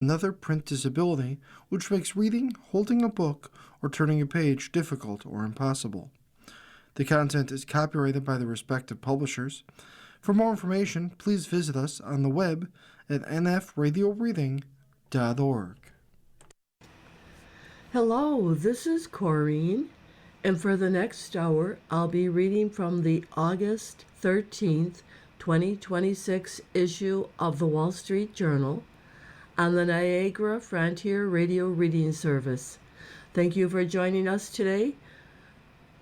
another print disability, which makes reading, holding a book, or turning a page difficult or impossible. The content is copyrighted by the respective publishers. For more information, please visit us on the web at nfradioreading.org. Hello, this is Corrine, and for the next hour, I'll be reading from the August 13th, 2026 issue of the Wall Street Journal on the Niagara Frontier Radio Reading Service. Thank you for joining us today.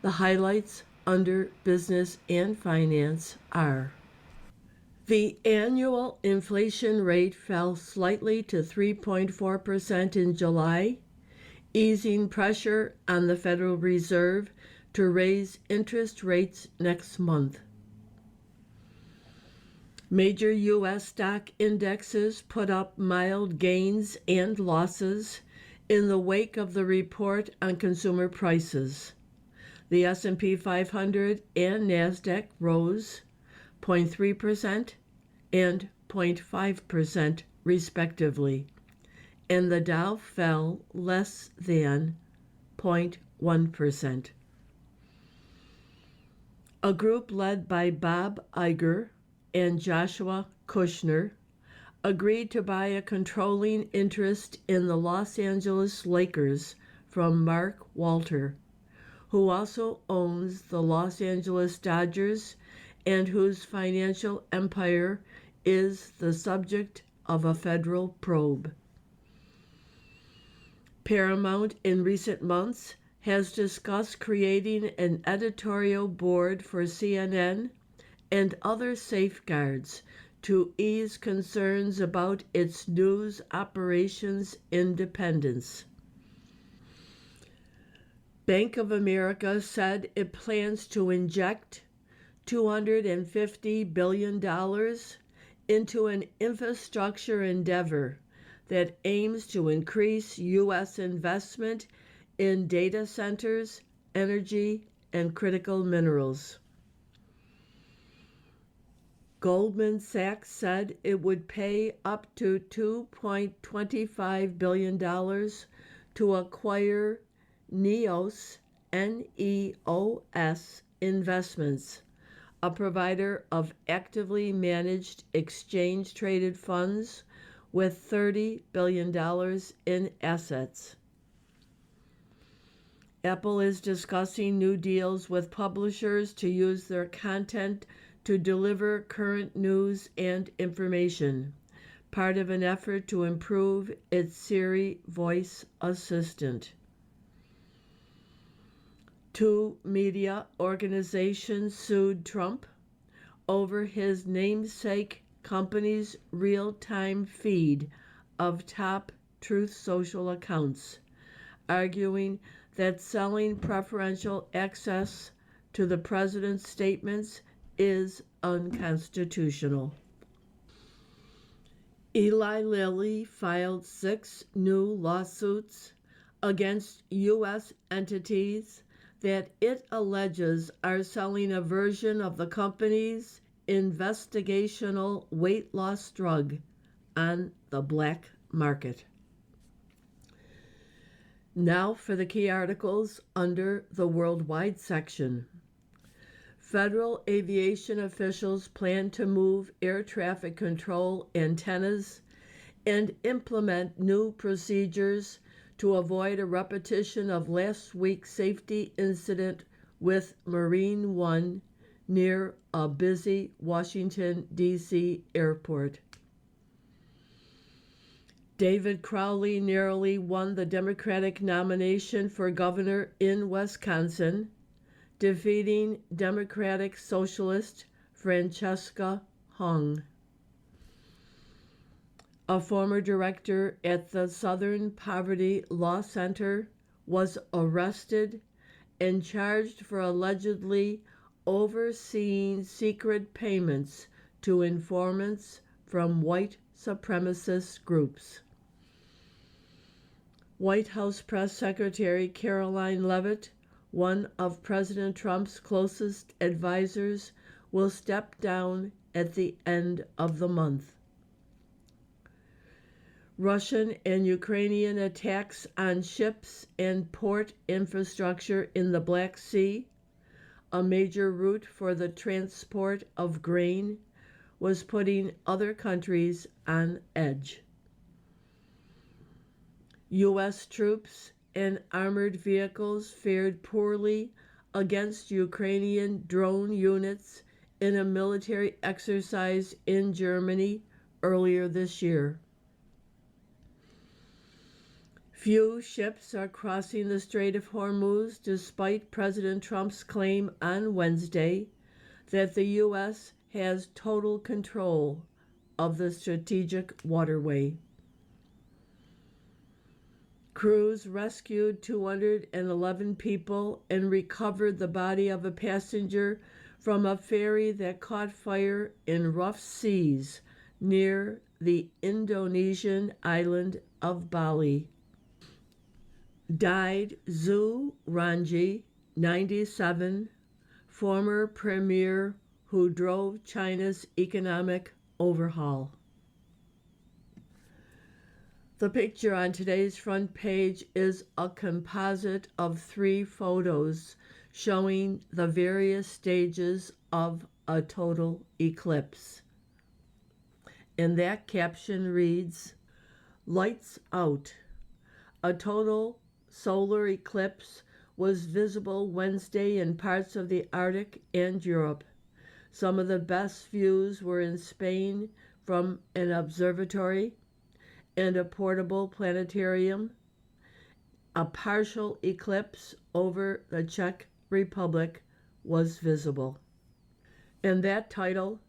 The highlights under Business and Finance are: the annual inflation rate fell slightly to 3.4% in July, easing pressure on the Federal Reserve to raise interest rates next month. Major U.S. stock indexes put up mild gains and losses in the wake of the report on consumer prices. The S&P 500 and NASDAQ rose 0.3% and 0.5% respectively, and the Dow fell less than 0.1%. A group led by Bob Iger and Joshua Kushner agreed to buy a controlling interest in the Los Angeles Lakers from Mark Walter, who also owns the Los Angeles Dodgers and whose financial empire is the subject of a federal probe. Paramount in recent months has discussed creating an editorial board for CNN and other safeguards to ease concerns about its news operations independence. Bank of America said it plans to inject $250 billion into an infrastructure endeavor that aims to increase U.S. investment in data centers, energy, and critical minerals. Goldman Sachs said it would pay up to $2.25 billion to acquire NEOS, N-E-O-S, Investments, a provider of actively managed exchange-traded funds with $30 billion in assets. Apple is discussing new deals with publishers to use their content to deliver current news and information, part of an effort to improve its Siri voice assistant. Two media organizations sued Trump over his namesake company's real-time feed of top Truth Social accounts, arguing that selling preferential access to the president's statements is unconstitutional. Eli Lilly filed 6 new lawsuits against U.S. entities that it alleges are selling a version of the company's investigational weight loss drug on the black market. Now for the key articles under the Worldwide section. Federal aviation officials plan to move air traffic control antennas and implement new procedures to avoid a repetition of last week's safety incident with Marine One near a busy Washington, D.C. airport. David Crowley narrowly won the Democratic nomination for governor in Wisconsin, defeating Democratic Socialist Francesca Hung. A former director at the Southern Poverty Law Center was arrested and charged for allegedly overseeing secret payments to informants from white supremacist groups. White House Press Secretary Caroline Leavitt, one of President Trump's closest advisors, will step down at the end of the month. Russian and Ukrainian attacks on ships and port infrastructure in the Black Sea, a major route for the transport of grain, was putting other countries on edge. U.S. troops and armored vehicles fared poorly against Ukrainian drone units in a military exercise in Germany earlier this year. Few ships are crossing the Strait of Hormuz despite President Trump's claim on Wednesday that the U.S. has total control of the strategic waterway. Crews rescued 211 people and recovered the body of a passenger from a ferry that caught fire in rough seas near the Indonesian island of Bali. Died Zhu Ranji, 97, former premier who drove China's economic overhaul. The picture on today's front page is a composite of 3 photos showing the various stages of a total eclipse. And that caption reads, "Lights out." A total solar eclipse was visible Wednesday in parts of the Arctic and Europe. Some of the best views were in Spain from an observatory and a portable planetarium. A partial eclipse over the Czech Republic was visible. And that title,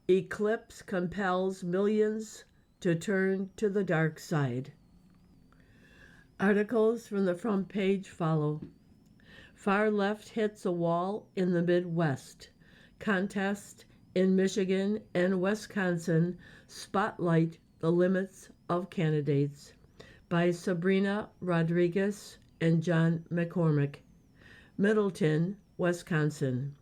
"Eclipse Compels Millions to Turn to the Dark Side." Articles from the front page follow. Far left hits a wall in the Midwest. Contest in Michigan and Wisconsin spotlight the limits of candidates, by Sabrina Rodriguez and John McCormick. Middleton, Wisconsin.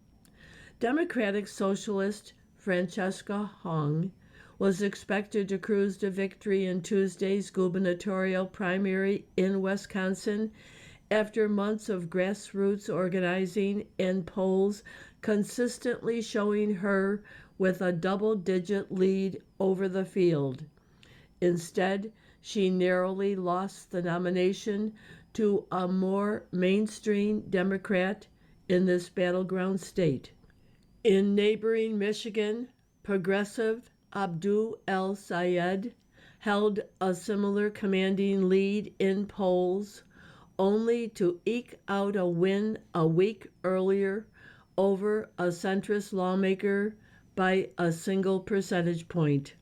Democratic Socialist Francesca Hong was expected to cruise to victory in Tuesday's gubernatorial primary in Wisconsin after months of grassroots organizing and polls consistently showing her with a double-digit lead over the field. Instead, she narrowly lost the nomination to a more mainstream Democrat in this battleground state. In neighboring Michigan, progressive Abdul El-Sayed held a similar commanding lead in polls, only to eke out a win a week earlier over a centrist lawmaker by a single percentage point.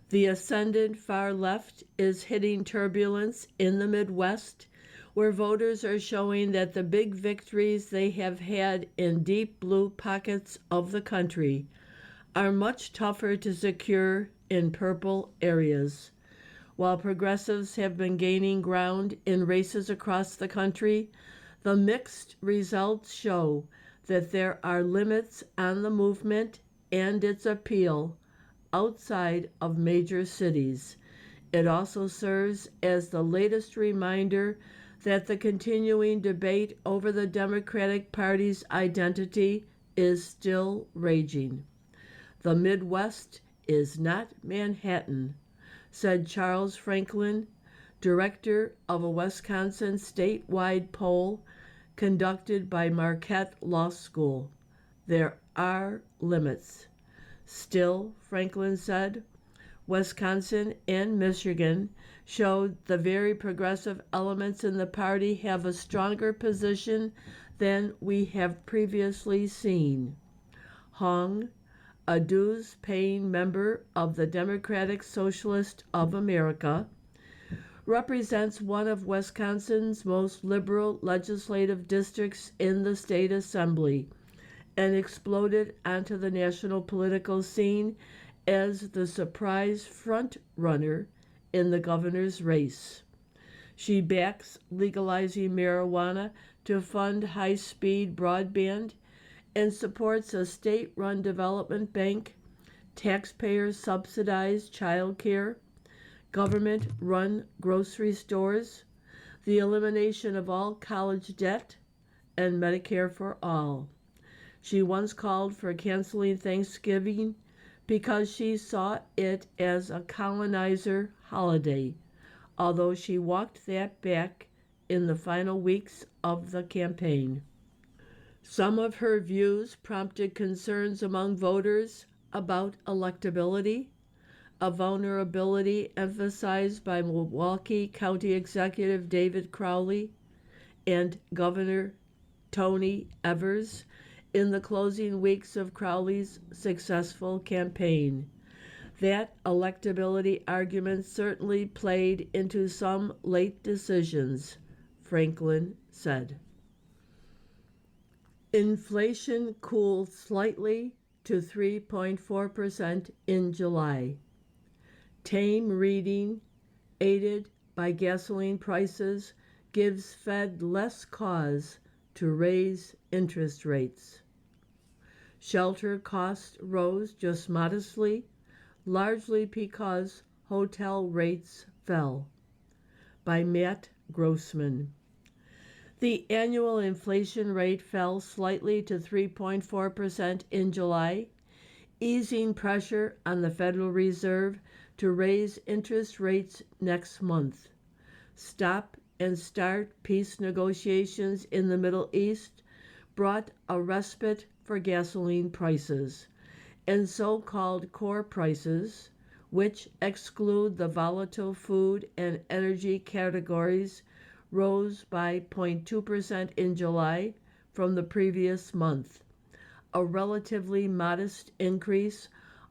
The ascendant far left is hitting turbulence in the Midwest, where voters are showing that the big victories they have had in deep blue pockets of the country are much tougher to secure in purple areas. While progressives have been gaining ground in races across the country, the mixed results show that there are limits on the movement and its appeal outside of major cities. It also serves as the latest reminder that the continuing debate over the Democratic Party's identity is still raging. "The Midwest is not Manhattan," said Charles Franklin, director of a Wisconsin statewide poll conducted by Marquette Law School. "There are limits." Still, Franklin said, Wisconsin and Michigan showed the very progressive elements in the party have a stronger position than we have previously seen. Hong, a dues-paying member of the Democratic Socialist of America, represents one of Wisconsin's most liberal legislative districts in the state assembly, and exploded onto the national political scene as the surprise front-runner in the governor's race. She backs legalizing marijuana to fund high-speed broadband and supports a state-run development bank, taxpayer-subsidized child care, government-run grocery stores, the elimination of all college debt, and Medicare for all. She once called for canceling Thanksgiving because she saw it as a colonizer holiday, although she walked that back in the final weeks of the campaign. Some of her views prompted concerns among voters about electability, a vulnerability emphasized by Milwaukee County Executive David Crowley and Governor Tony Evers in the closing weeks of Crowley's successful campaign. That electability argument certainly played into some late decisions, Franklin said. Inflation cooled slightly to 3.4% in July. Tame reading, aided by gasoline prices, gives Fed less cause to raise interest rates. Shelter costs rose just modestly, largely because hotel rates fell. By Matt Grossman. The annual inflation rate fell slightly to 3.4% in July, easing pressure on the Federal Reserve to raise interest rates next month. Stop and start peace negotiations in the Middle East brought a respite for gasoline prices, and so-called core prices, which exclude the volatile food and energy categories, rose by 0.2% in July from the previous month, a relatively modest increase,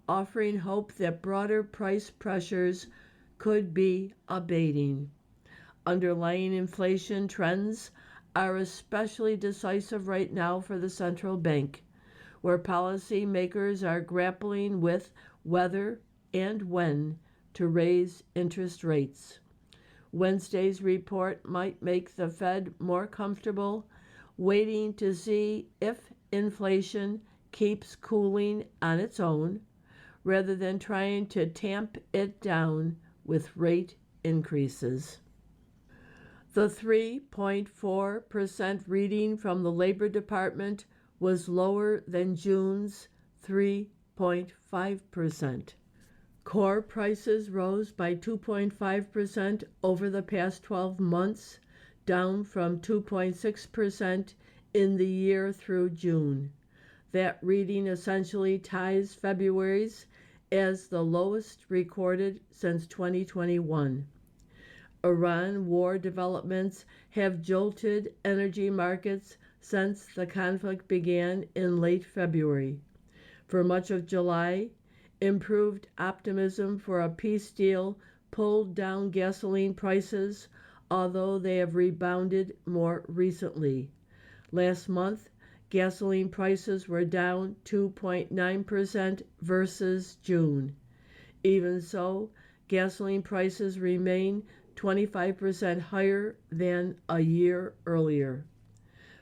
offering hope that broader price pressures could be abating. Underlying inflation trends are especially decisive right now for the central bank, where policymakers are grappling with whether and when to raise interest rates. Wednesday's report might make the Fed more comfortable waiting to see if inflation keeps cooling on its own, rather than trying to tamp it down with rate increases. The 3.4% reading from the Labor Department was lower than June's 3.5%. Core prices rose by 2.5% over the past 12 months, down from 2.6% in the year through June. That reading essentially ties February's as the lowest recorded since 2021. Iran war developments have jolted energy markets since the conflict began in late February. For much of July, improved optimism for a peace deal pulled down gasoline prices, although they have rebounded more recently. Last month, gasoline prices were down 2.9% versus June. Even so, gasoline prices remain 25% higher than a year earlier.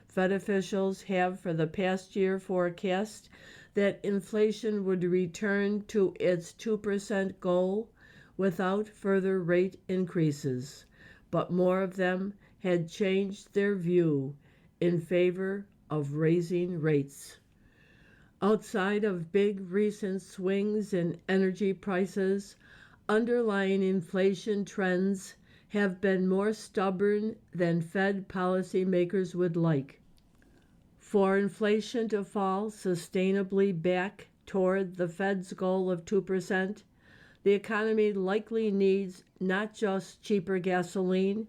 Fed officials have for the past year forecast that inflation would return to its 2% goal without further rate increases, but more of them had changed their view in favor of raising rates. Outside of big recent swings in energy prices, underlying inflation trends have been more stubborn than Fed policymakers would like. For inflation to fall sustainably back toward the Fed's goal of 2%, the economy likely needs not just cheaper gasoline,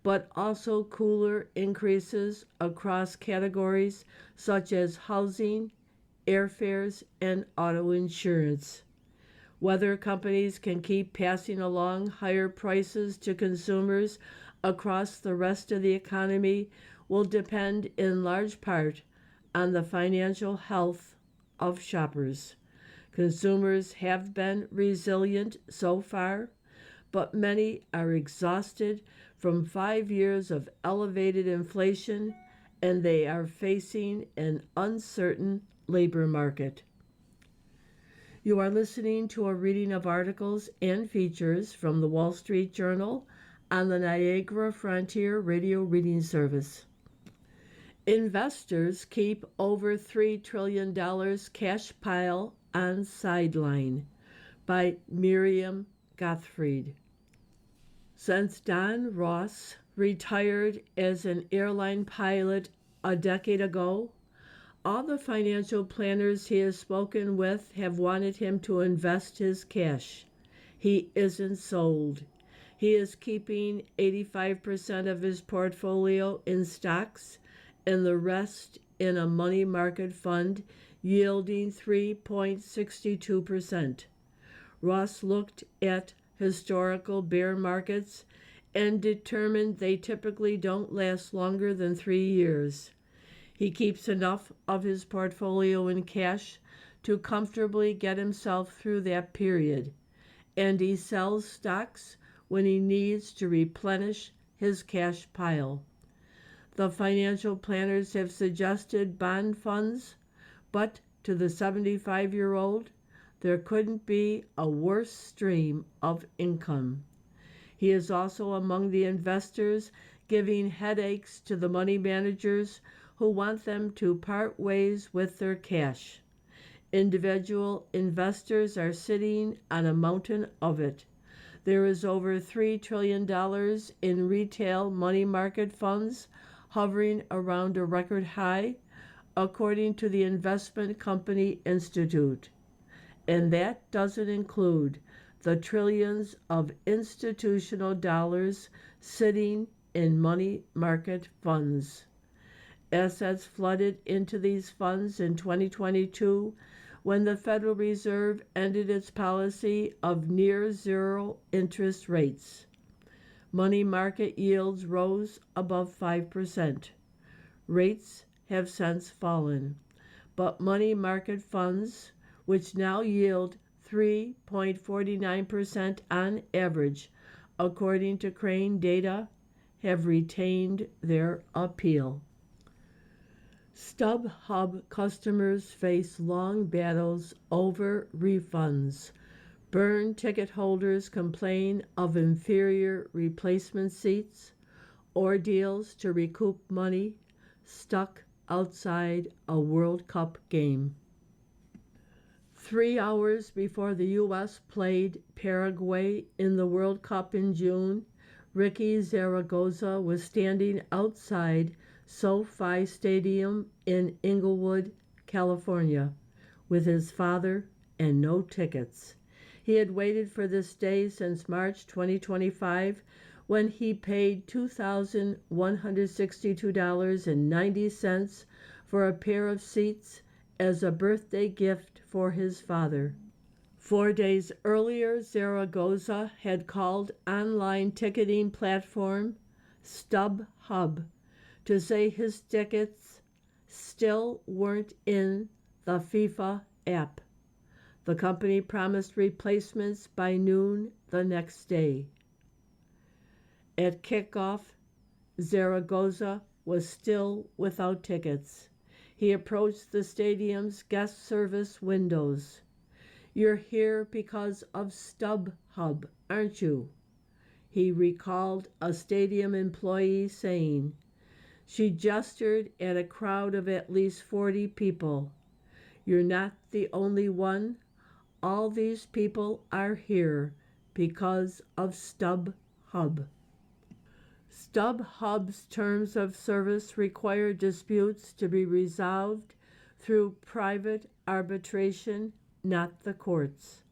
but also cooler increases across categories such as housing, airfares, and auto insurance. Whether companies can keep passing along higher prices to consumers across the rest of the economy will depend in large part on the financial health of shoppers. Consumers have been resilient so far, but many are exhausted from 5 years of elevated inflation, and they are facing an uncertain labor market. You are listening to a reading of articles and features from the Wall Street Journal on the Niagara Frontier Radio Reading Service. Investors keep over $3 trillion cash pile on sideline by Miriam Gottfried. Since Don Ross retired as an airline pilot a decade ago, all the financial planners he has spoken with have wanted him to invest his cash. He isn't sold. He is keeping 85% of his portfolio in stocks and the rest in a money market fund yielding 3.62%. Ross looked at historical bear markets and determined they typically don't last longer than 3 years. He keeps enough of his portfolio in cash to comfortably get himself through that period, and he sells stocks when he needs to replenish his cash pile. The financial planners have suggested bond funds, but to the 75-year-old, there couldn't be a worse stream of income. He is also among the investors giving headaches to the money managers who want them to part ways with their cash. Individual investors are sitting on a mountain of it. There is over $3 trillion in retail money market funds hovering around a record high, according to the Investment Company Institute. And that doesn't include the trillions of institutional dollars sitting in money market funds. Assets flooded into these funds in 2022 when the Federal Reserve ended its policy of near zero interest rates. Money market yields rose above 5%. Rates have since fallen, but money market funds, which now yield 3.49% on average, according to Crane data, have retained their appeal. StubHub customers face long battles over refunds. Burn ticket holders complain of inferior replacement seats, ordeals to recoup money, stuck outside a World Cup game. 3 hours before the U.S. played Paraguay in the World Cup in June, Ricky Zaragoza was standing outside SoFi Stadium in Inglewood, California, with his father and no tickets. He had waited for this day since March 2025, when he paid $2,162.90 for a pair of seats as a birthday gift for his father. 4 days earlier, Zaragoza had called online ticketing platform StubHub to say his tickets still weren't in the FIFA app. The company promised replacements by noon the next day. At kickoff, Zaragoza was still without tickets. He approached the stadium's guest service windows. "You're here because of StubHub, aren't you?" he recalled a stadium employee saying. She gestured at a crowd of at least 40 people. "You're not the only one. All these people are here because of StubHub." StubHub's terms of service require disputes to be resolved through private arbitration, not the courts.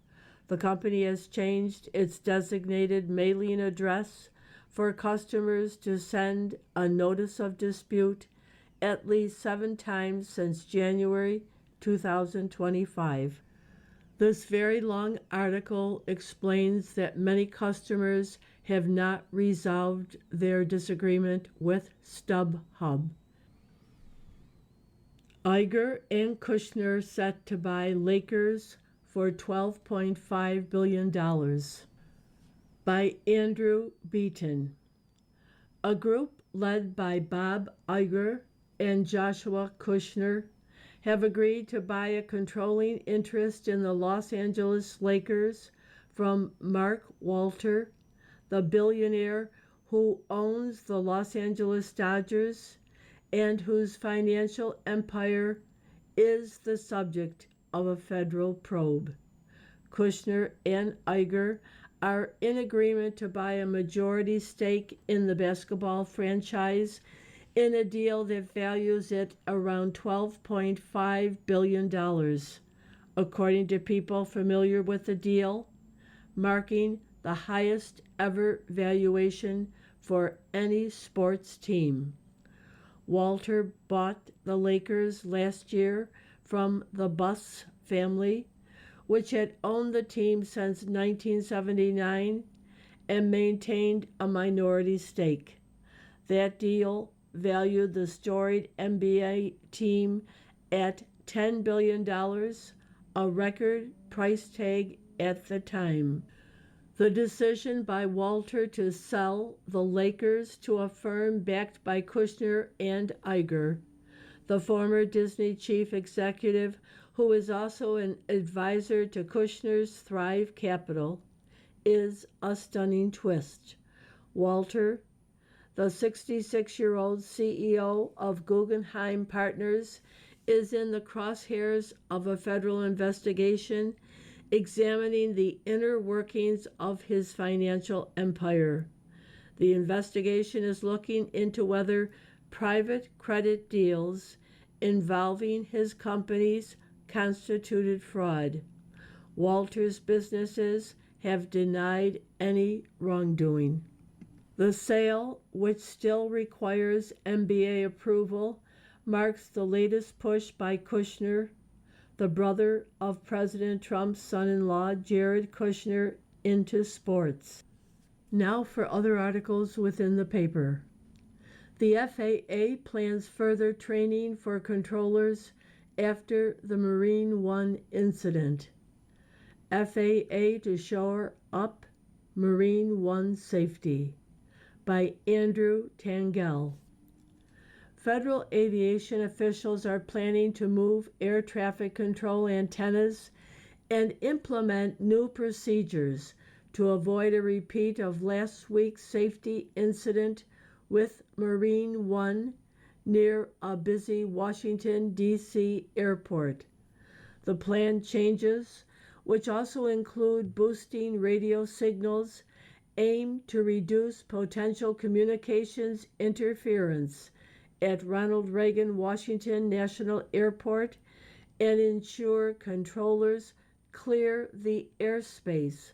The company has changed its designated mailing address for customers to send a notice of dispute at least 7 times since January 2025. This very long article explains that many customers have not resolved their disagreement with StubHub. Iger and Kushner set to buy Lakers for $12.5 billion. By Andrew Beaton. A group led by Bob Iger and Joshua Kushner have agreed to buy a controlling interest in the Los Angeles Lakers from Mark Walter, the billionaire who owns the Los Angeles Dodgers and whose financial empire is the subject of a federal probe. Kushner and Iger are in agreement to buy a majority stake in the basketball franchise in a deal that values it around $12.5 billion, according to people familiar with the deal, marking the highest ever valuation for any sports team. Walter bought the Lakers last year from the Buss family, which had owned the team since 1979 and maintained a minority stake. That deal valued the storied NBA team at $10 billion, a record price tag at the time. The decision by Walter to sell the Lakers to a firm backed by Kushner and Iger, the former Disney chief executive who is also an advisor to Kushner's Thrive Capital, is a stunning twist. Walter, the 66-year-old CEO of Guggenheim Partners, is in the crosshairs of a federal investigation examining the inner workings of his financial empire. The investigation is looking into whether private credit deals involving his companies constituted fraud. Walter's businesses have denied any wrongdoing. The sale, which still requires NBA approval, marks the latest push by Kushner, the brother of President Trump's son-in-law, Jared Kushner, into sports. Now for other articles within the paper. The FAA plans further training for controllers after the Marine One incident. FAA to shore up Marine One safety, by Andrew Tangell. Federal aviation officials are planning to move air traffic control antennas and implement new procedures to avoid a repeat of last week's safety incident with Marine One near a busy Washington, D.C. airport. The planned changes, which also include boosting radio signals, aim to reduce potential communications interference at Ronald Reagan Washington National Airport and ensure controllers clear the airspace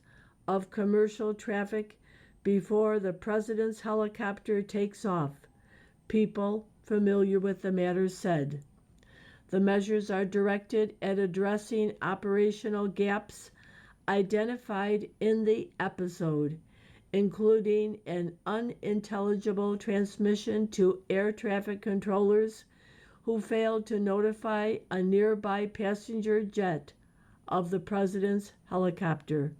of commercial traffic before the president's helicopter takes off, people familiar with the matter said. The measures are directed at addressing operational gaps identified in the episode, including an unintelligible transmission to air traffic controllers who failed to notify a nearby passenger jet of the president's helicopter.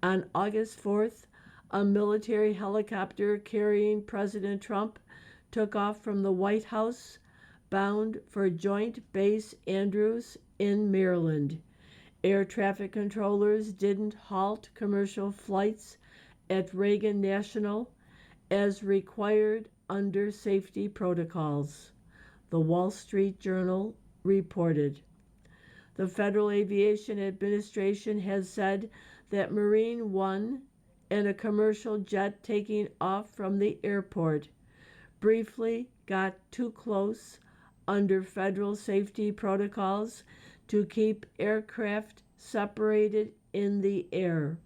On August 4th, a military helicopter carrying President Trump took off from the White House, bound for Joint Base Andrews in Maryland. Air traffic controllers didn't halt commercial flights at Reagan National as required under safety protocols, the Wall Street Journal reported. The Federal Aviation Administration has said that Marine One and a commercial jet taking off from the airport briefly got too close under federal safety protocols to keep aircraft separated in the air.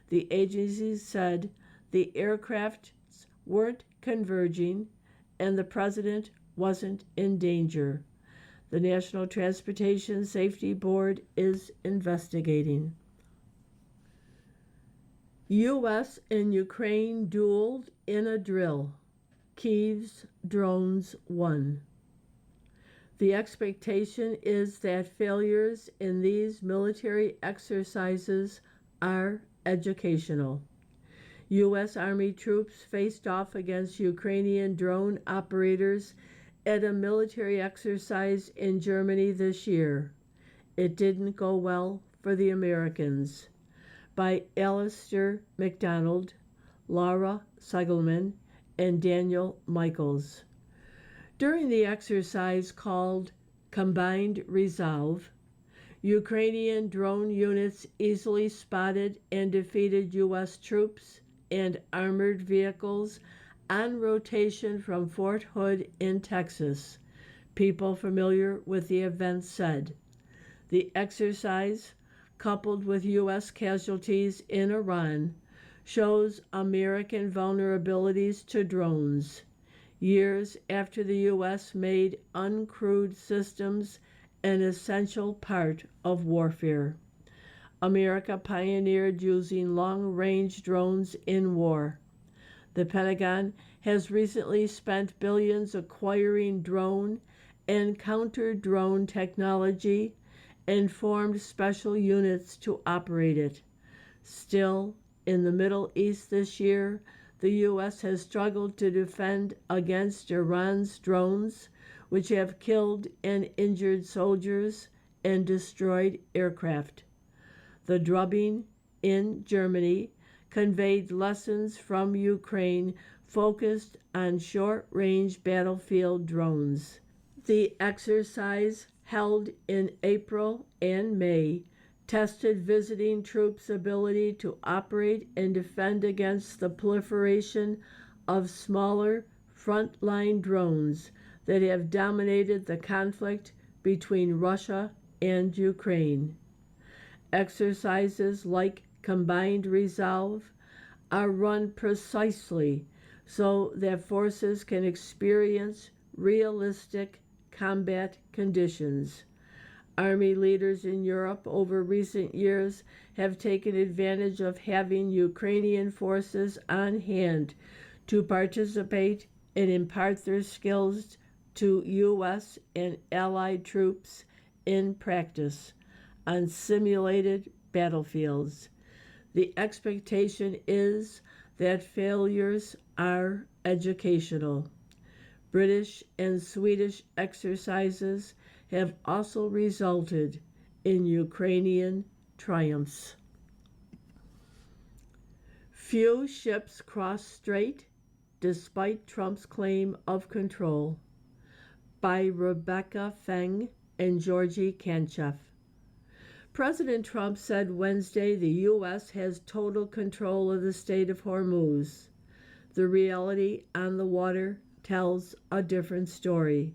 The agency said the aircrafts weren't converging and the president wasn't in danger. The National Transportation Safety Board is investigating. U.S. and Ukraine dueled in a drill. Kyiv's drones won. The expectation is that failures in these military exercises are educational. U.S. Army troops faced off against Ukrainian drone operators at a military exercise in Germany this year. It didn't go well for the Americans. By Alistair MacDonald, Laura Seigelman, and Daniel Michaels. During the exercise called Combined Resolve, Ukrainian drone units easily spotted and defeated U.S. troops and armored vehicles on rotation from Fort Hood in Texas. People familiar with the event said. The exercise, coupled with U.S. casualties in Iran, shows American vulnerabilities to drones, years after the U.S. made uncrewed systems an essential part of warfare. America pioneered using long-range drones in war. The Pentagon has recently spent billions acquiring drone and counter-drone technology and formed special units to operate it. Still, in the Middle East this year, the U.S. has struggled to defend against Iran's drones, which have killed and injured soldiers and destroyed aircraft. The drubbing in Germany conveyed lessons from Ukraine focused on short-range battlefield drones. The exercise, held in April and May, tested visiting troops' ability to operate and defend against the proliferation of smaller frontline drones that have dominated the conflict between Russia and Ukraine. Exercises like Combined Resolve are run precisely so that forces can experience realistic combat conditions. Army leaders in Europe over recent years have taken advantage of having Ukrainian forces on hand to participate and impart their skills to U.S. and allied troops in practice on simulated battlefields. The expectation is that failures are educational. British and Swedish exercises have also resulted in Ukrainian triumphs. Few ships cross strait despite Trump's claim of control. By Rebecca Feng and Georgie Kanchev. President Trump said Wednesday the U.S. has total control of the Strait of Hormuz. The reality on the water tells a different story.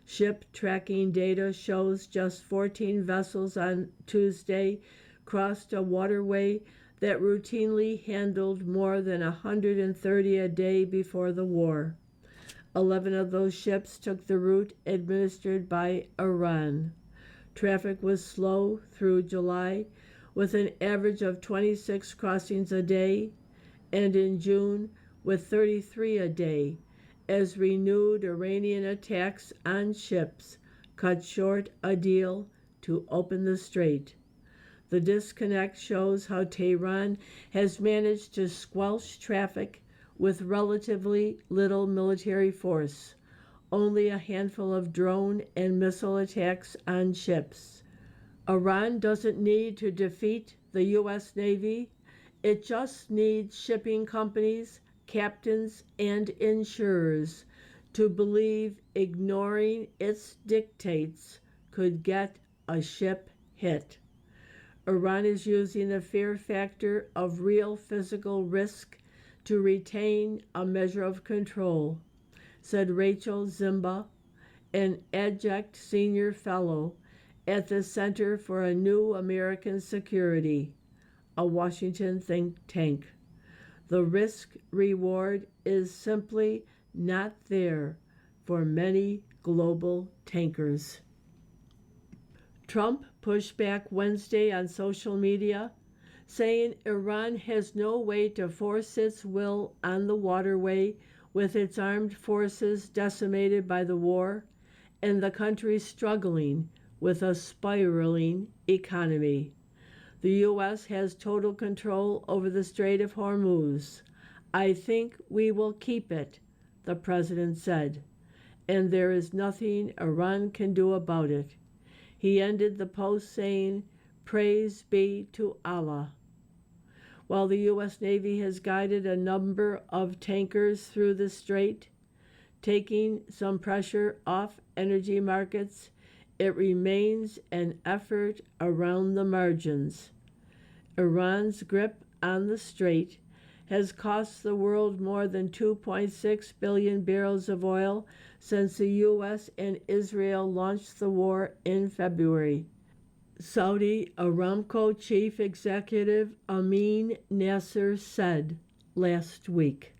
Ship tracking data shows just 14 vessels on Tuesday crossed a waterway that routinely handled more than 130 a day before the war. 11 of those ships took the route administered by Iran. Traffic was slow through July, with an average of 26 crossings a day, and in June with 33 a day, as renewed Iranian attacks on ships cut short a deal to open the strait. The disconnect shows how Tehran has managed to squelch traffic with relatively little military force, only a handful of drone and missile attacks on ships. Iran doesn't need to defeat the U.S. Navy. It just needs shipping companies, captains, and insurers to believe ignoring its dictates could get a ship hit. Iran is using the fear factor of real physical risk to retain a measure of control, said Rachel Zimba, an adjunct senior fellow at the Center for a New American Security, a Washington think tank. The risk-reward is simply not there for many global tankers. Trump pushed back Wednesday on social media, saying Iran has no way to force its will on the waterway with its armed forces decimated by the war and the country struggling with a spiraling economy. The U.S. has total control over the Strait of Hormuz. I think we will keep it, the president said, and there is nothing Iran can do about it. He ended the post saying, "Praise be to Allah." While the U.S. Navy has guided a number of tankers through the strait, taking some pressure off energy markets, it remains an effort around the margins. Iran's grip on the strait has cost the world more than 2.6 billion barrels of oil since the U.S. and Israel launched the war in February. Saudi Aramco Chief Executive Amin Nasser said last week.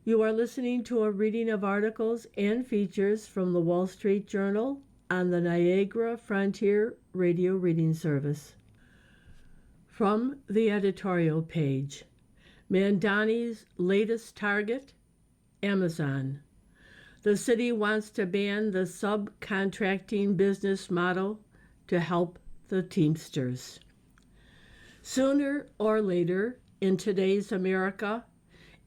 You are listening to a reading of articles and features from the Wall Street Journal on the Niagara Frontier Radio Reading Service. From the editorial page, Mandani's latest target, Amazon. The city wants to ban the subcontracting business model to help the Teamsters. Sooner or later, in today's America,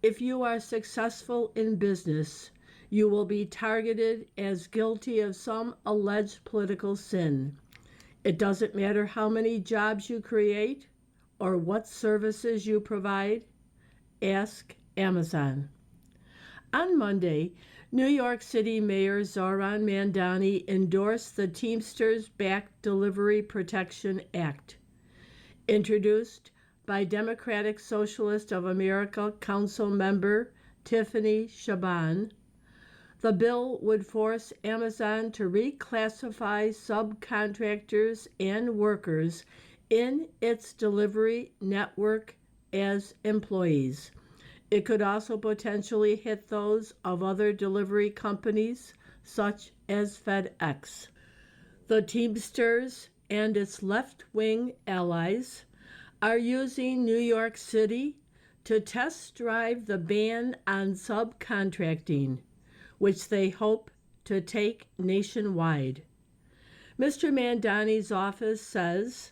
if you are successful in business, you will be targeted as guilty of some alleged political sin. It doesn't matter how many jobs you create or what services you provide. Ask Amazon. On Monday, New York City Mayor Zohran Mamdani endorsed the Teamsters-backed Delivery Protection Act, introduced by Democratic Socialist of America Council member Tiffany Shaban. The bill would force Amazon to reclassify subcontractors and workers in its delivery network as employees. It could also potentially hit those of other delivery companies, such as FedEx. The Teamsters and its left-wing allies are using New York City to test drive the ban on subcontracting, which they hope to take nationwide. Mr. Mamdani's office says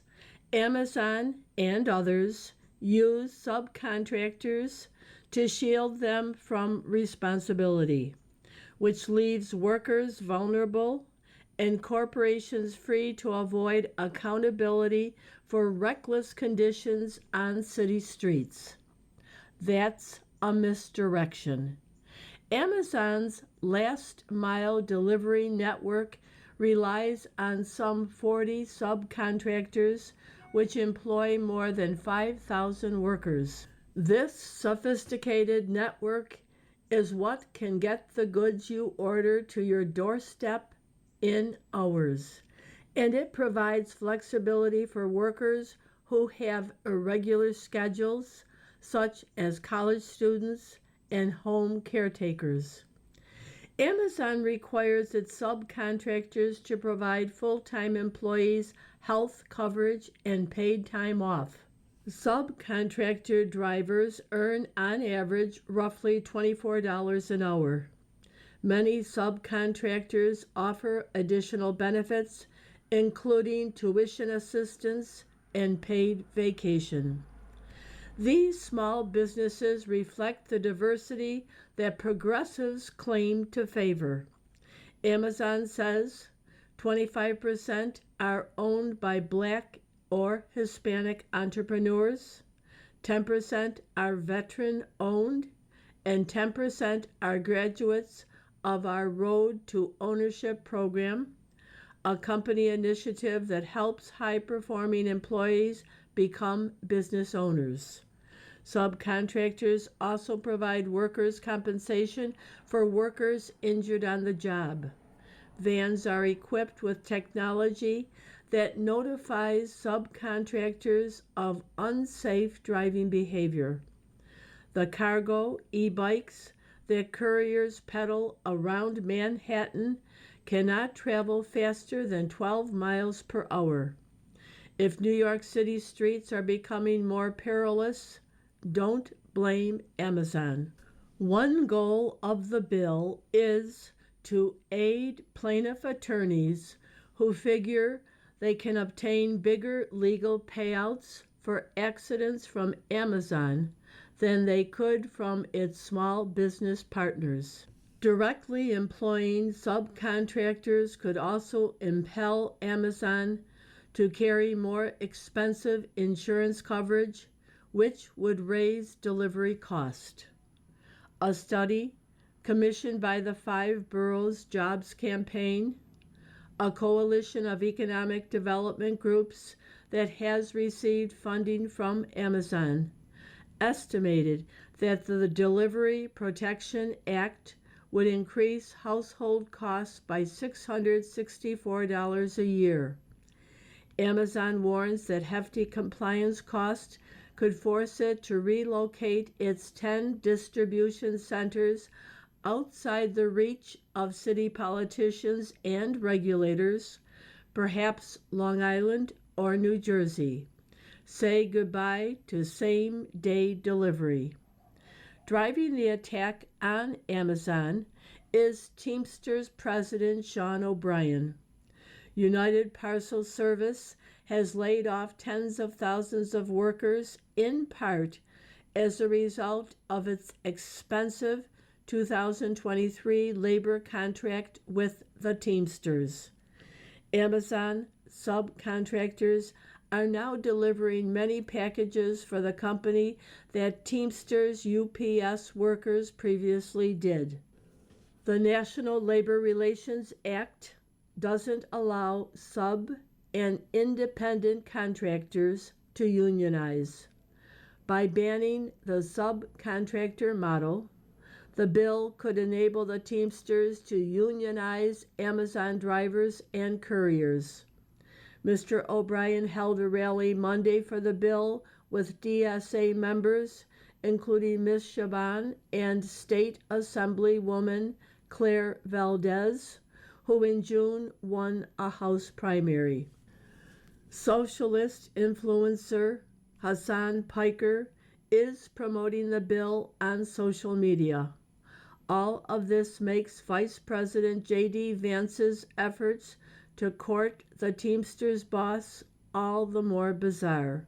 Amazon and others use subcontractors to shield them from responsibility, which leaves workers vulnerable and corporations free to avoid accountability for reckless conditions on city streets. That's a misdirection. Amazon's last mile delivery network relies on some 40 subcontractors, which employ more than 5,000 workers. This sophisticated network is what can get the goods you order to your doorstep in hours, and it provides flexibility for workers who have irregular schedules, such as college students and home caretakers. Amazon requires its subcontractors to provide full-time employees health coverage and paid time off. Subcontractor drivers earn on average roughly $24 an hour. Many subcontractors offer additional benefits, including tuition assistance and paid vacation. These small businesses reflect the diversity that progressives claim to favor. Amazon says 25% are owned by Black or Hispanic entrepreneurs, 10% are veteran-owned, and 10% are graduates of our Road to Ownership program, a company initiative that helps high-performing employees become business owners. Subcontractors also provide workers' compensation for workers injured on the job. Vans are equipped with technology that notifies subcontractors of unsafe driving behavior. The cargo e-bikes that couriers peddle around Manhattan cannot travel faster than 12 miles per hour. If New York City streets are becoming more perilous, don't blame Amazon. One goal of the bill is to aid plaintiff attorneys who figure they can obtain bigger legal payouts for accidents from Amazon than they could from its small business partners. Directly employing subcontractors could also impel Amazon to carry more expensive insurance coverage, which would raise delivery cost. A study commissioned by the Five Boroughs Jobs Campaign, a coalition of economic development groups that has received funding from Amazon, estimated that the Delivery Protection Act would increase household costs by $664 a year. Amazon warns that hefty compliance costs could force it to relocate its 10 distribution centers outside the reach of city politicians and regulators, perhaps Long Island or New Jersey. Say goodbye to same-day delivery. Driving the attack on Amazon is Teamsters President Sean O'Brien. United Parcel Service has laid off tens of thousands of workers, in part as a result of its expensive 2023 labor contract with the Teamsters. Amazon subcontractors are now delivering many packages for the company that Teamsters UPS workers previously did. The National Labor Relations Act doesn't allow sub and independent contractors to unionize. By banning the subcontractor model, the bill could enable the Teamsters to unionize Amazon drivers and couriers. Mr. O'Brien held a rally Monday for the bill with DSA members, including Ms. Chaban and State Assemblywoman Claire Valdez, who in June won a House primary. Socialist influencer Hassan Piker is promoting the bill on social media. All of this makes Vice President J.D. Vance's efforts to court the Teamsters boss all the more bizarre.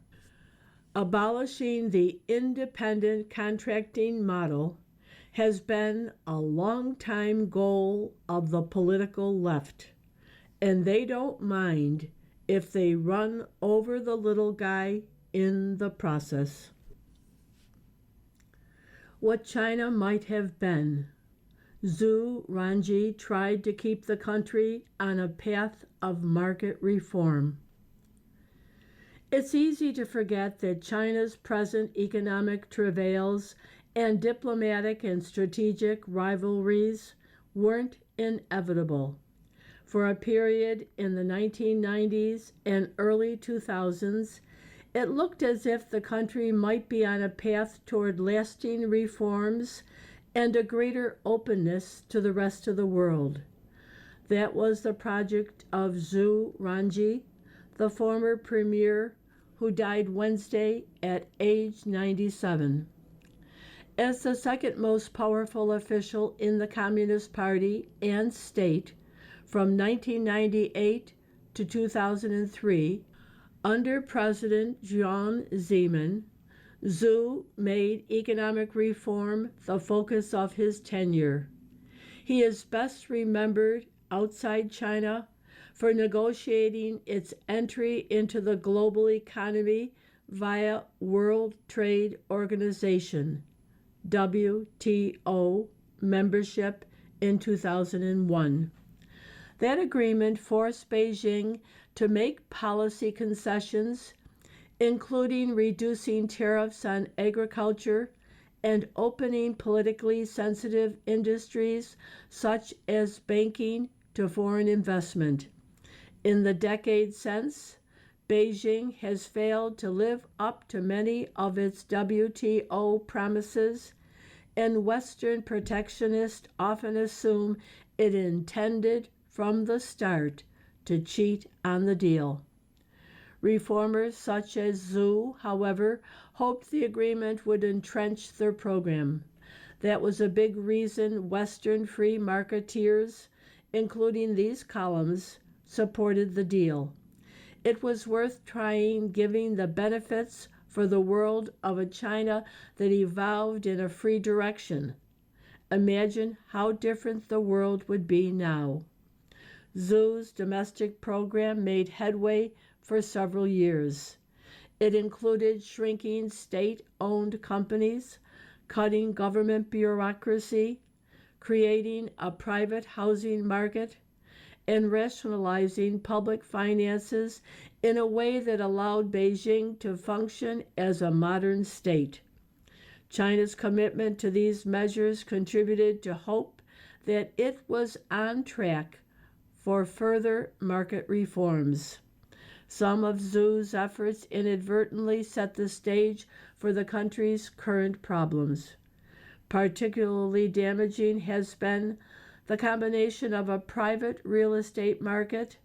Abolishing the independent contracting model has been a long-time goal of the political left, and they don't mind if they run over the little guy in the process. What China might have been. Zhu Ranji tried to keep the country on a path of market reform. It's easy to forget that China's present economic travails and diplomatic and strategic rivalries weren't inevitable. For a period in the 1990s and early 2000s, it looked as if the country might be on a path toward lasting reforms and a greater openness to the rest of the world. That was the project of Zhu Ranji, the former premier who died Wednesday at age 97. As the second most powerful official in the Communist Party and state from 1998 to 2003, under President Jiang Zemin, Zhu made economic reform the focus of his tenure. He is best remembered outside China for negotiating its entry into the global economy via World Trade Organization, WTO, membership in 2001. That agreement forced Beijing to make policy concessions, including reducing tariffs on agriculture and opening politically sensitive industries such as banking to foreign investment. In the decades since, Beijing has failed to live up to many of its WTO promises, and Western protectionists often assume it intended from the start to cheat on the deal. Reformers such as Zhu, however, hoped the agreement would entrench their program. That was a big reason Western free marketeers, including these columns, supported the deal. It was worth trying, giving the benefits for the world of a China that evolved in a free direction. Imagine how different the world would be now. Xu's domestic program made headway for several years. It included shrinking state-owned companies, cutting government bureaucracy, creating a private housing market, and rationalizing public finances in a way that allowed Beijing to function as a modern state. China's commitment to these measures contributed to hope that it was on track for further market reforms. Some of Xu's efforts inadvertently set the stage for the country's current problems. Particularly damaging has been the combination of a private real estate market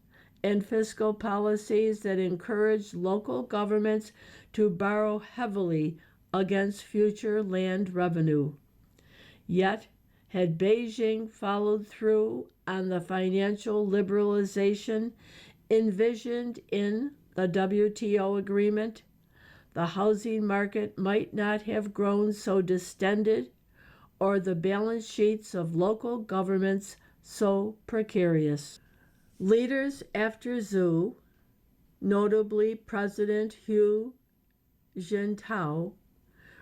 and fiscal policies that encourage local governments to borrow heavily against future land revenue. Yet, had Beijing followed through on the financial liberalization envisioned in the WTO agreement, the housing market might not have grown so distended or the balance sheets of local governments so precarious. Leaders after Xu, notably President Hu Jintao,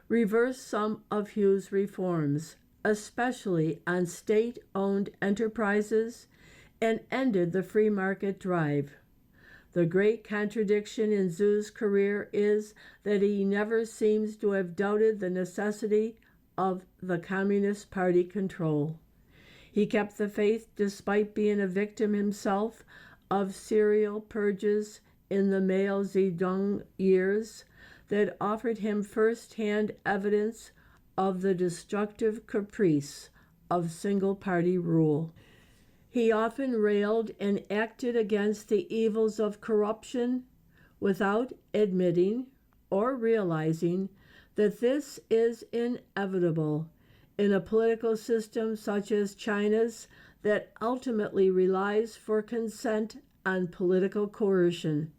reversed some of Hu's reforms, especially on state-owned enterprises, and ended the free market drive. The great contradiction in Xu's career is that he never seems to have doubted the necessity of the Communist Party control. He kept the faith despite being a victim himself of serial purges in the Mao Zedong years that offered him first-hand evidence of the destructive caprice of single-party rule. He often railed and acted against the evils of corruption without admitting or realizing that this is inevitable in a political system such as China's that ultimately relies for consent on political coercion.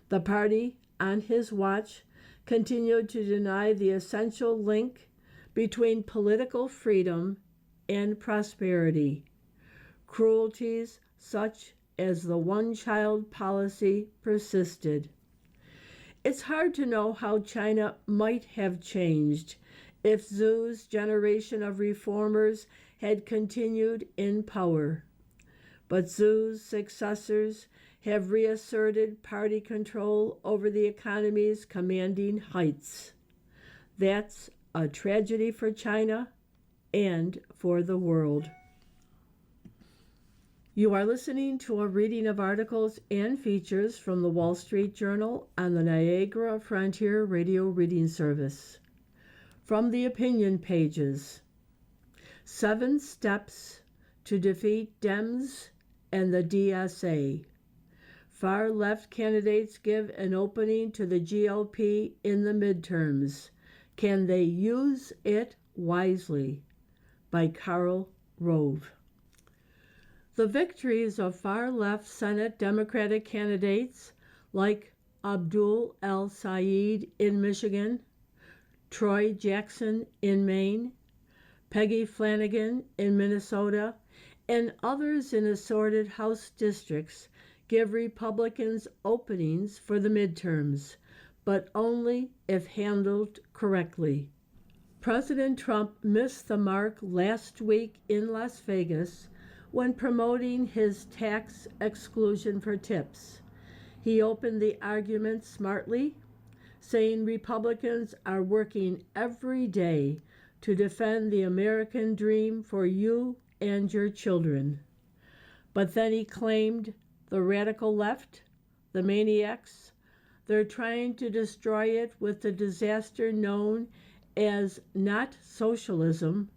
The party, on his watch, continued to deny the essential link between political freedom and prosperity. Cruelties such as the one-child policy persisted. It's hard to know how China might have changed if Xu's generation of reformers had continued in power. But Xu's successors have reasserted party control over the economy's commanding heights. That's a tragedy for China and for the world. You are listening to a reading of articles and features from the Wall Street Journal on the Niagara Frontier Radio Reading Service. From the opinion pages, 7 Steps to Defeat Dems and the DSA. Far-left candidates give an opening to the GOP in the midterms. Can they use it wisely? By Karl Rove. The victories of far-left Senate Democratic candidates like Abdul El-Sayed in Michigan, Troy Jackson in Maine, Peggy Flanagan in Minnesota, and others in assorted House districts give Republicans openings for the midterms, but only if handled correctly. President Trump missed the mark last week in Las Vegas when promoting his tax exclusion for tips. He opened the argument smartly, saying Republicans are working every day to defend the American dream for you and your children. But then he claimed the radical left, the maniacs, they're trying to destroy it with the disaster known as not socialism,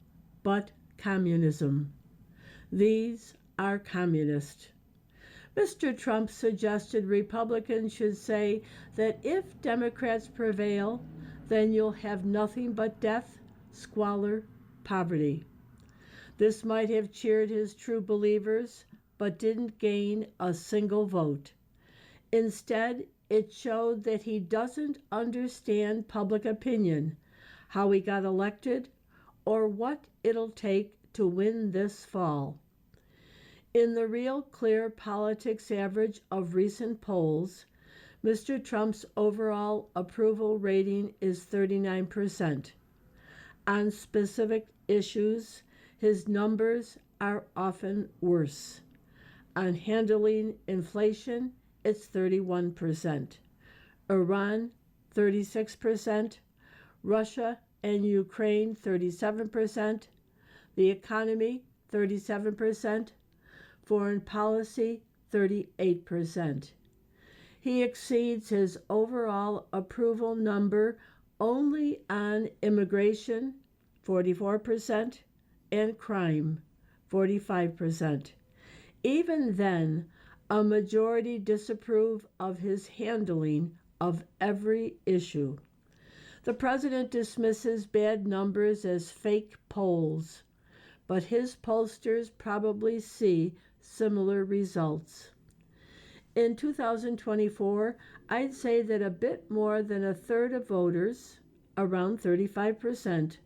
but communism. These are communist. Mr. Trump suggested Republicans should say that if Democrats prevail, then you'll have nothing but death, squalor, poverty. This might have cheered his true believers, but didn't gain a single vote. Instead, it showed that he doesn't understand public opinion, how he got elected, or what it'll take to win this fall. In the Real Clear Politics average of recent polls, Mr. Trump's overall approval rating is 39%. On specific issues, his numbers are often worse. On handling inflation, it's 31%. Iran, 36%. Russia and Ukraine, 37%. The economy, 37%. Foreign policy, 38%. He exceeds his overall approval number only on immigration, 44%, and crime, 45%. Even then, a majority disapprove of his handling of every issue. The president dismisses bad numbers as fake polls, but his pollsters probably see similar results. In 2024, I'd say that a bit more than a third of voters, around 35%,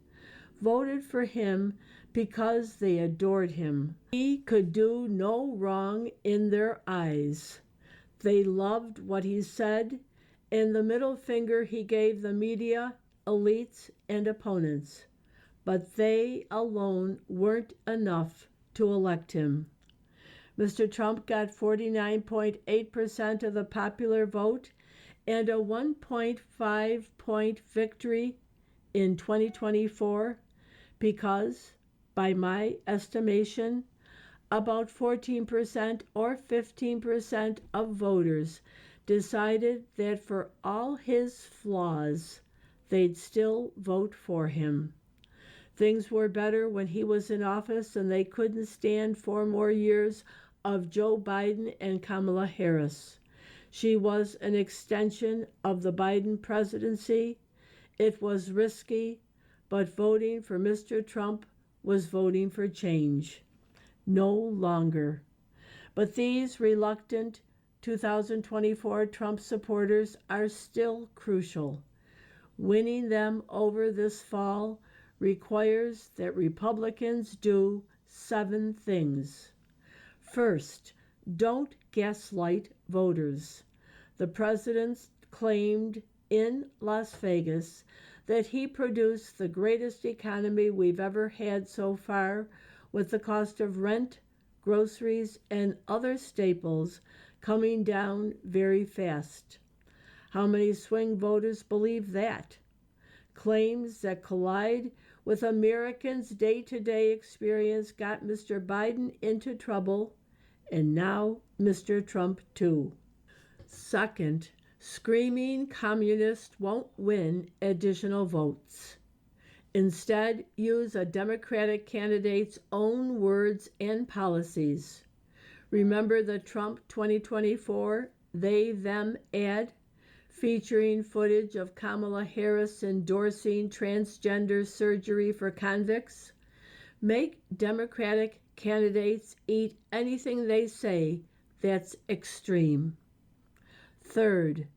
voted for him because they adored him. He could do no wrong in their eyes. They loved what he said and the middle finger he gave the media, elites, and opponents. But they alone weren't enough to elect him. Mr. Trump got 49.8% of the popular vote and a 1.5-point victory in 2024 because, by my estimation, about 14% or 15% of voters decided that for all his flaws, they'd still vote for him. Things were better when he was in office, and they couldn't stand 4 more years of Joe Biden and Kamala Harris. She was an extension of the Biden presidency. It was risky, but voting for Mr. Trump was voting for change. No longer. But these reluctant 2024 Trump supporters are still crucial. Winning them over this fall requires that Republicans do 7 things. First, don't gaslight voters. The president claimed in Las Vegas that he produced the greatest economy we've ever had so far, with the cost of rent, groceries, and other staples coming down very fast. How many swing voters believe that? Claims that collide with Americans' day-to-day experience got Mr. Biden into trouble, and now Mr. Trump too. Second, screaming communist won't win additional votes. Instead, use a Democratic candidate's own words and policies. Remember the Trump 2024 they-them ad featuring footage of Kamala Harris endorsing transgender surgery for convicts? Make Democratic candidates eat anything they say that's extreme. Third,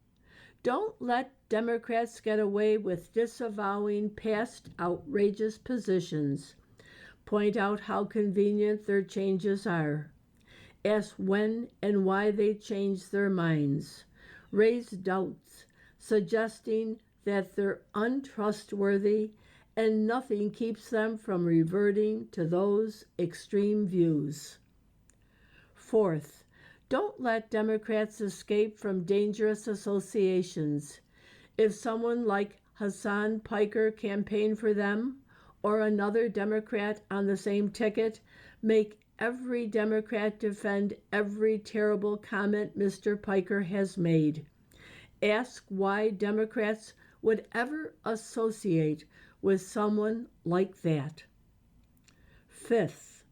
don't let Democrats get away with disavowing past outrageous positions. Point out how convenient their changes are. Ask when and why they changed their minds. Raise doubts, suggesting that they're untrustworthy and nothing keeps them from reverting to those extreme views. Fourth, don't let Democrats escape from dangerous associations. If someone like Hassan Piker campaigned for them, or another Democrat on the same ticket, make every Democrat defend every terrible comment Mr. Piker has made. Ask why Democrats would ever associate with someone like that. Fifth,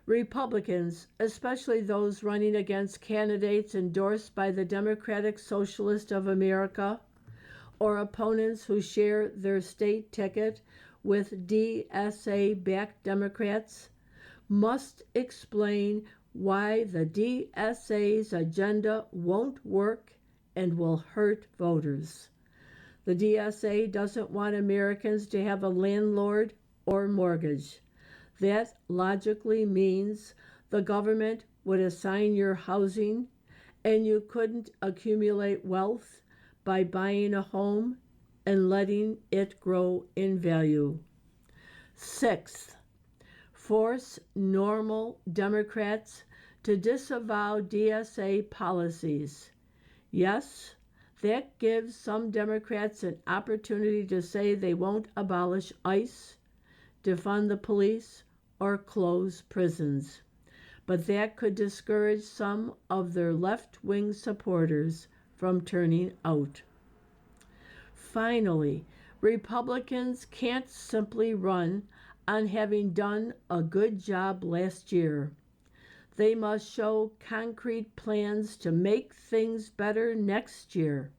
Republicans, especially those running against candidates endorsed by the Democratic Socialist of America, or opponents who share their state ticket with DSA-backed Democrats, must explain why the DSA's agenda won't work and will hurt voters. The DSA doesn't want Americans to have a landlord or mortgage. That logically means the government would assign your housing and you couldn't accumulate wealth by buying a home and letting it grow in value. Sixth, force normal Democrats to disavow DSA policies. Yes, that gives some Democrats an opportunity to say they won't abolish ICE, defund the police, or close prisons. But that could discourage some of their left-wing supporters from turning out. Finally, Republicans can't simply run on having done a good job last year. They must show concrete plans to make things better next year.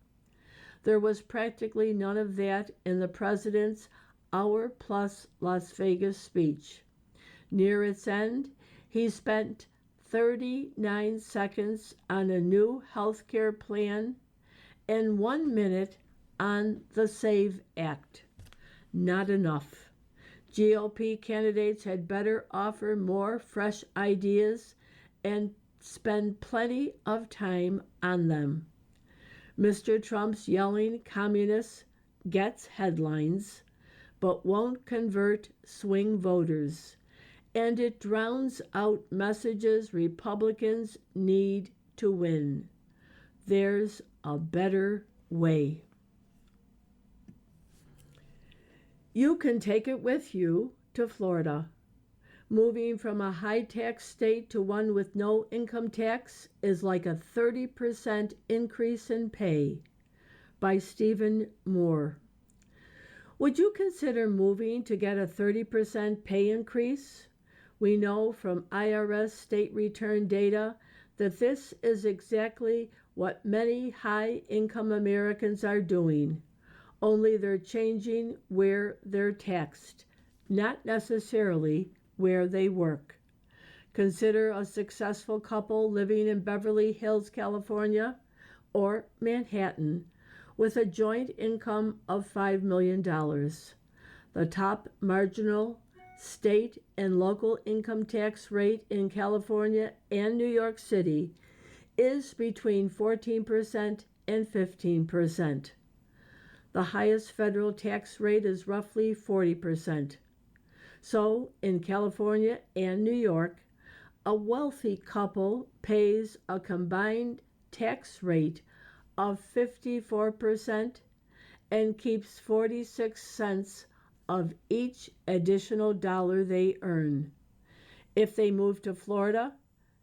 There was practically none of that in the president's hour-plus Las Vegas speech. Near its end, he spent 39 seconds on a new health care plan and 1 minute on the SAVE Act. Not enough. GOP candidates had better offer more fresh ideas and spend plenty of time on them. Mr. Trump's yelling communists gets headlines, but won't convert swing voters, and it drowns out messages Republicans need to win. There's a better way. You can take it with you to Florida. Moving from a high-tax state to one with no income tax is like a 30% increase in pay. By Stephen Moore. Would you consider moving to get a 30% pay increase? We know from IRS state return data that this is exactly what many high-income Americans are doing, only they're changing where they're taxed, not necessarily where they work. Consider a successful couple living in Beverly Hills, California, or Manhattan, with a joint income of $5 million. The top marginal state and local income tax rate in California and New York City is between 14% and 15%. The highest federal tax rate is roughly 40%. So, in California and New York, a wealthy couple pays a combined tax rate of 54% and keeps 46 cents of each additional dollar they earn. If they move to Florida,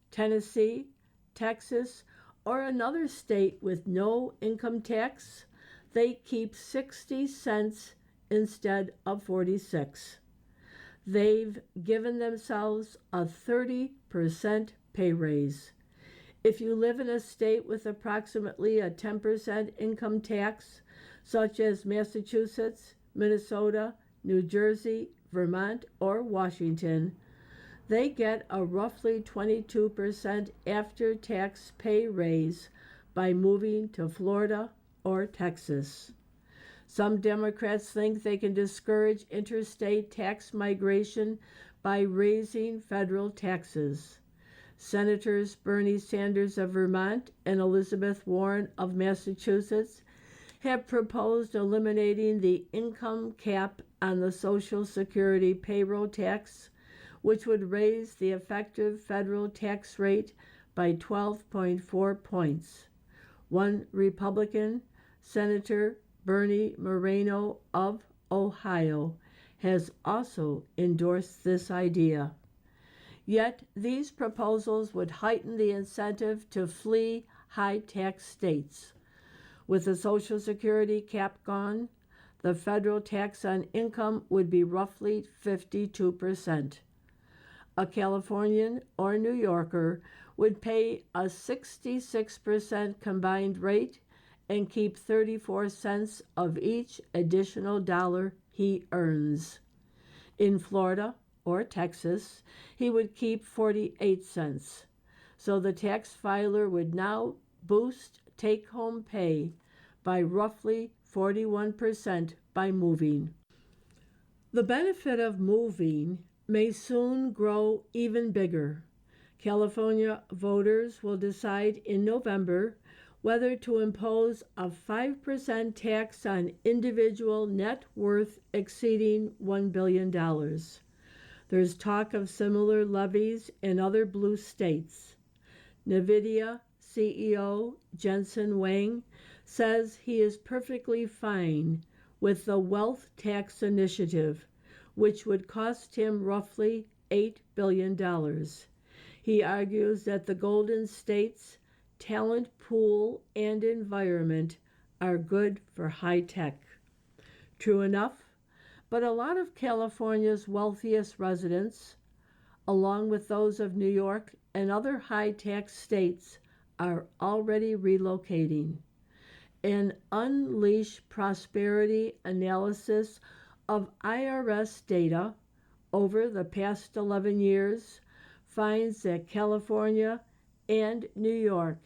Tennessee, Texas, or another state with no income tax, they keep 60 cents instead of 46. They've given themselves a 30% pay raise. If you live in a state with approximately a 10% income tax, such as Massachusetts, Minnesota, New Jersey, Vermont, or Washington, they get a roughly 22% after-tax pay raise by moving to Florida or Texas. Some Democrats think they can discourage interstate tax migration by raising federal taxes. Senators Bernie Sanders of Vermont and Elizabeth Warren of Massachusetts have proposed eliminating the income cap on the Social Security payroll tax, which would raise the effective federal tax rate by 12.4 points. One Republican, Senator Bernie Moreno of Ohio, has also endorsed this idea. Yet these proposals would heighten the incentive to flee high-tax states. With the Social Security cap gone, the federal tax on income would be roughly 52%. A Californian or New Yorker would pay a 66% combined rate and keep 34 cents of each additional dollar he earns. In Florida or Texas, he would keep 48 cents. So the tax filer would now boost take-home pay by roughly 41% by moving. The benefit of moving may soon grow even bigger. California voters will decide in November whether to impose a 5% tax on individual net worth exceeding $1 billion. There's talk of similar levies in other blue states. NVIDIA CEO Jensen Huang says he is perfectly fine with the wealth tax initiative, which would cost him roughly $8 billion. He argues that the Golden State's talent pool and environment are good for high tech. True enough, but a lot of California's wealthiest residents, along with those of New York and other high tax states, are already relocating. An Unleash Prosperity analysis of IRS data over the past 11 years finds that California and New York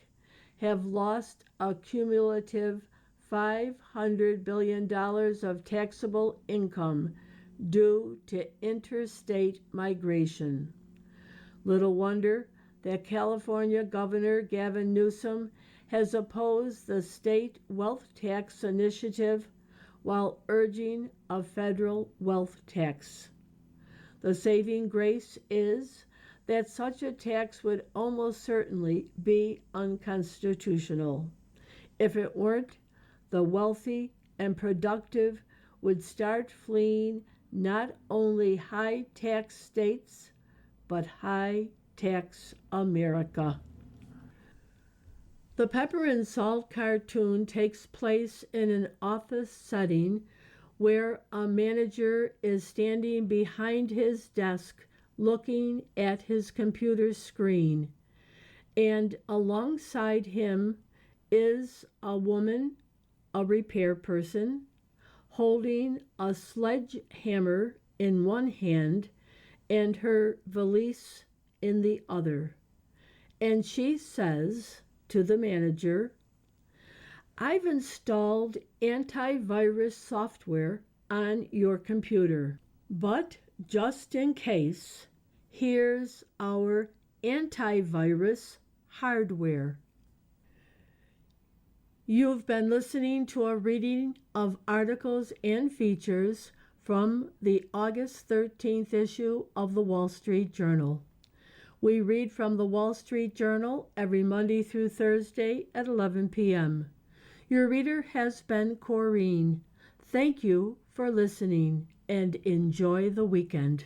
have lost a cumulative $500 billion of taxable income due to interstate migration. Little wonder that California Governor Gavin Newsom has opposed the state wealth tax initiative while urging a federal wealth tax. The saving grace is that such a tax would almost certainly be unconstitutional. If it weren't, the wealthy and productive would start fleeing not only high-tax states, but high-tax America. The Pepper and Salt cartoon takes place in an office setting where a manager is standing behind his desk looking at his computer screen, and alongside him is a woman, a repair person, holding a sledgehammer in one hand and her valise in the other. And she says to the manager, "I've installed antivirus software on your computer, but just in case, here's our antivirus hardware." You've been listening to a reading of articles and features from the August 13th issue of the Wall Street Journal. We read from the Wall Street Journal every Monday through Thursday at 11 p.m. Your reader has been Corrine. Thank you for listening and enjoy the weekend.